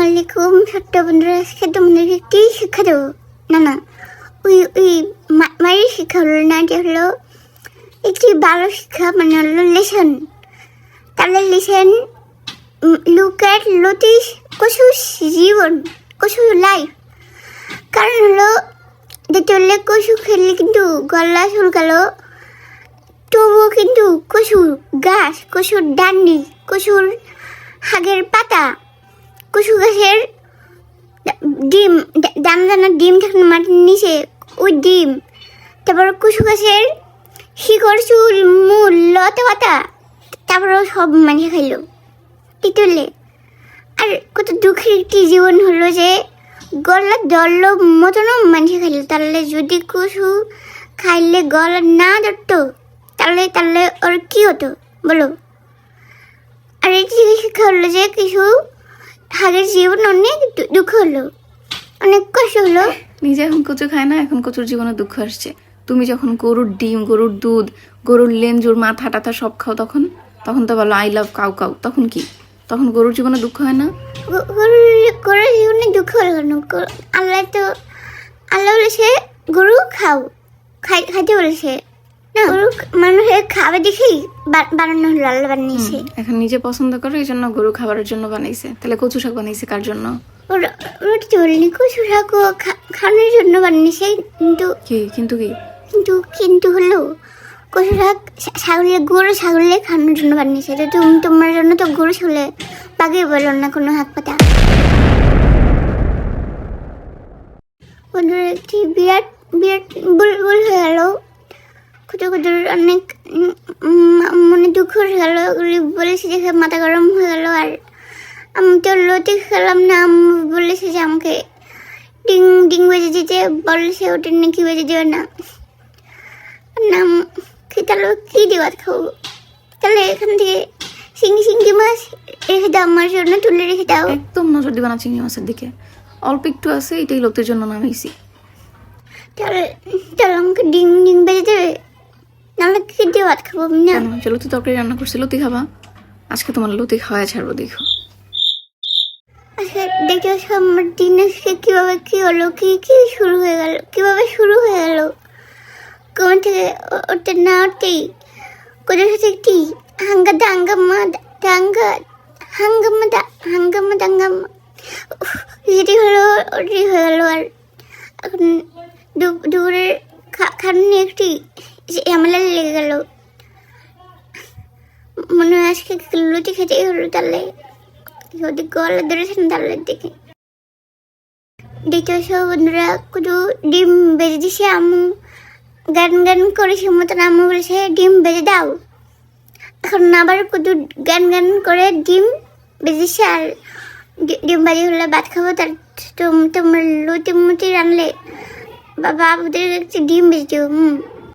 আলাইকুম ছোট্ট বন্ধুরা, আজকে তোমাদেরকে কি শিক্ষা দেবো? না ওই মায়ের শিক্ষা হলো না, যে হলো একটি ভালো শিক্ষা, মানে হলো লেসন। তাহলে লেসন লুক অ্যাট লতিশ কসুর জীবন, কসুর লাইফ। কারণ হলো দেখতে হলে কসু খেললে কিন্তু গলা চুলকালো, তবুও কিন্তু কসুর গাছ, কসুর ডান্ডি, কসুর হাগের পাতা, কচু গাছের ডিম, দানা ডিম থাকে মাটির নিচে, ওই ডিম। তারপর কচু গাছের শিকড়, চুল, মূল, লতা পাতা, তারপরেও সব মানুষে খাইল। টিটলে আর কত দুঃখের একটি জীবন হলো যে গলা দল মতনও মানুষে খাইল। তাহলে যদি কচু খাইলে গলা না ধরতো তাহলে ওর কি হতো বলো? আর এটি শিক্ষা হলো যে কিছু হাগের জীবন অনেক দুঃখ হলো, অনেক কষ্ট হলো। নিজে এখন কচু খায় না, এখন কচুর জীবনে দুঃখ আসছে। তুমি যখন গরুর ডিম, গরুর দুধ, গরুর লেঞ্জুর মাথা টাথা সব খাও, তখন তো বলো আই লাভ কাউ কাউ। তখন কি? তখন গরুর জীবনে দুঃখ হয় না? গরুর জীবনে দুঃখ হলো কেন? আল্লাহ বলেছে গরু খাইতে বলেছে না, গরু মানুষের খাবে দেখেই বানানো হলো, আল্লাহ বানিয়েছে। এখন নিজে পছন্দ করো, এই জন্য গরু খাবারের জন্য বানাইছে। তাহলে কচু শাক বানাইছে কার জন্য? রুটি চলনি, কচু শাক খাওয়ানোর জন্য বানিয়েছে। কিন্তু হলো কচু শাক গরু ছাগলে খাওয়ানোর জন্য বানিয়েছে। তো তোমার জন্য তো গরু ছাগলে বাগে বলো না কোনো হাত পাতা। বন্ধুরা একটি বিরাট ভুল হয়ে গেল, কুতুর অনেক মনে দুঃখ হয়ে গেল। বলেছে যে মাথা গরম হয়ে গেল। আর আমি তো লতি খেলাম না, বলেছে যে আমাকে ডিং ডিং বেজে দিতে বলেছে, ওটা নাকি বেজে দেবে না। তাহলে কী দেওয়ার খাবো? তাহলে এখান থেকে চিংড়ি মাছ রেখে দাও, আমার জন্য তুলে রেখে দাও। একদম নজর দিবা না চিংড়ি মাছের দিকে, অল্প একটু আছে, এটাই লতির জন্য নামাইছি। তাহলে আমাকে ডিং ডিং বেজে দেবে, নাহলে কি দিয়ে ভাত খাবো আমি? না যে লতি তরকারি রান্না করছি, লতি খাবা? আজকে তোমার লতি খাওয়াই ছাড়বো, দেখো। আচ্ছা দেখে আমার দিন আজকে কীভাবে কী হলো, কি শুরু হয়ে গেল, কীভাবে শুরু হয়ে গেল। কোন থেকে উঠতে না উঠতেই কোথার সাথে একটি হাঙ্গামা যেটি হলো ওটি হয়ে গেল। আর এখন দুপুরের খানি একটি ঝামেলা লেগে গেল। মনে হয় আজকে লুচি খেতেই হলো। তাহলে যদি গলা ধরেছেন তাহলে দেখতে সব বন্ধুরা শুধু ডিম বেজে দিছে। আম্মু গান করেছে মতন, আম্মু বলেছে ডিম বেজে দাও। এখন আবার শুধু গান করে ডিম বেজেছে। আর ডিম বাজি হলে ভাত খাবো। তার তোমার লুচি মুচি রানলে বাবা ওদের একটি ডিম বেজে দিও।